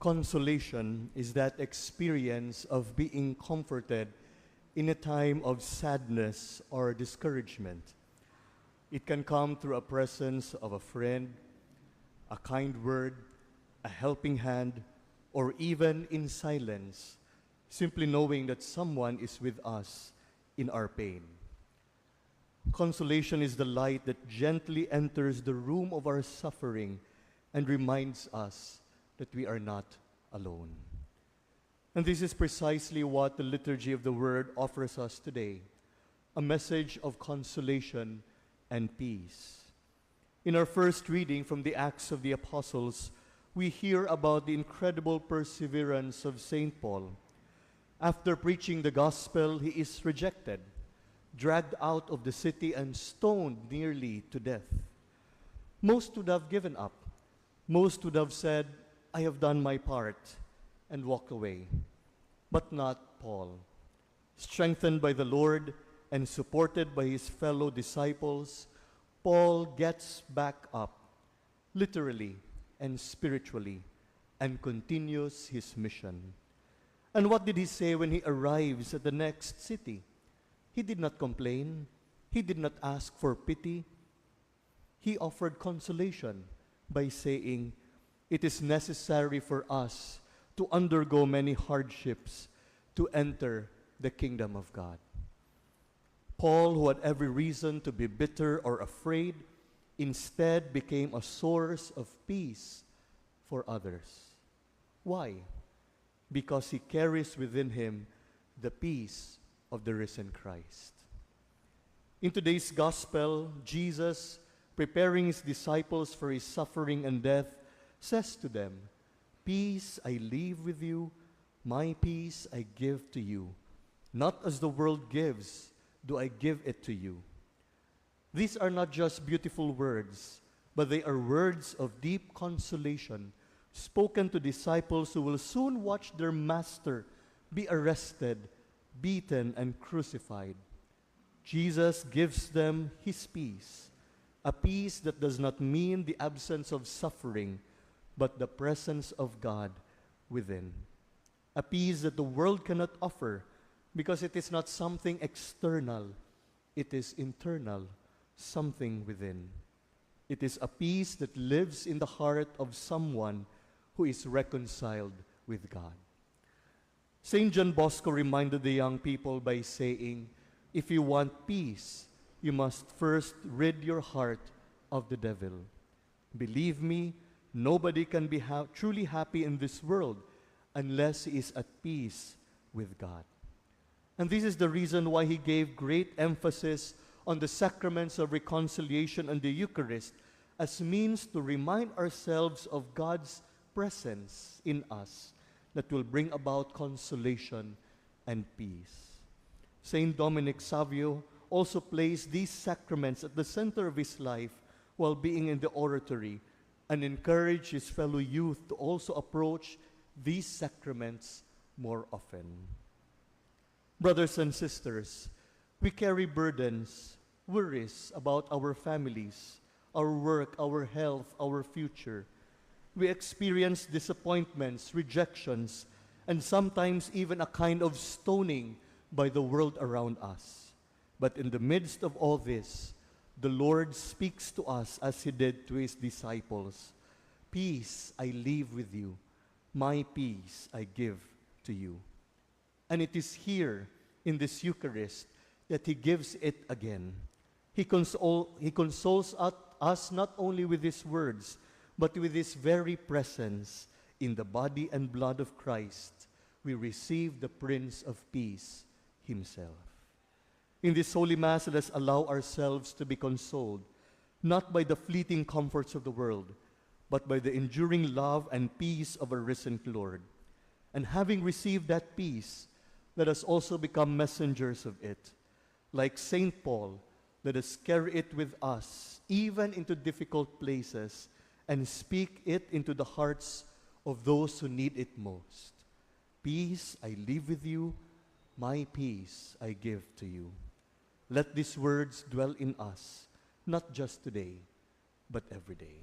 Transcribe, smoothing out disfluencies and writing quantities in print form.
Consolation is that experience of being comforted in a time of sadness or discouragement. It can come through a presence of a friend, a kind word, a helping hand, or even in silence, simply knowing that someone is with us in our pain. Consolation is the light that gently enters the room of our suffering and reminds us that we are not alone. And this is precisely what the liturgy of the Word offers us today, a message of consolation and peace. In our first reading from the Acts of the Apostles, we hear about the incredible perseverance of St. Paul. After preaching the gospel, he is rejected, dragged out of the city, and stoned nearly to death. Most would have given up. Most would have said, "I have done my part," and walked away. But not Paul. Strengthened by the Lord and supported by his fellow disciples, Paul gets back up, literally and spiritually, and continues his mission. And what did he say when he arrives at the next city? He did not complain. He did not ask for pity. He offered consolation by saying, "It is necessary for us to undergo many hardships to enter the kingdom of God." Paul, who had every reason to be bitter or afraid, instead became a source of peace for others. Why? Because he carries within him the peace of the risen Christ. In today's gospel, Jesus, preparing his disciples for his suffering and death, says to them, "Peace I leave with you, my peace I give to you. Not as the world gives, do I give it to you." These are not just beautiful words, but they are words of deep consolation spoken to disciples who will soon watch their master be arrested, beaten, and crucified. Jesus gives them his peace, a peace that does not mean the absence of suffering, but the presence of God within. A peace that the world cannot offer because it is not something external, it is internal, something within. It is a peace that lives in the heart of someone who is reconciled with God. St. John Bosco reminded the young people by saying, "If you want peace, you must first rid your heart of the devil." Believe me, nobody can be truly happy in this world unless he is at peace with God. And this is the reason why he gave great emphasis on the sacraments of reconciliation and the Eucharist as means to remind ourselves of God's presence in us that will bring about consolation and peace. Saint Dominic Savio also placed these sacraments at the center of his life while being in the oratory and encouraged his fellow youth to also approach these sacraments more often. Brothers and sisters, we carry burdens, worries about our families, our work, our health, our future. We experience disappointments, rejections, and sometimes even a kind of stoning by the world around us. But in the midst of all this, the Lord speaks to us as he did to his disciples. "Peace I leave with you, my peace I give to you." And it is here in this Eucharist that he gives it again. He consoles us not only with his words, but with his very presence. In the body and blood of Christ, we receive the Prince of Peace himself. In this Holy Mass, let us allow ourselves to be consoled, not by the fleeting comforts of the world, but by the enduring love and peace of our risen Lord. And having received that peace, let us also become messengers of it. Like St. Paul, let us carry it with us, even into difficult places, and speak it into the hearts of those who need it most. "Peace I leave with you, my peace I give to you." Let these words dwell in us, not just today, but every day.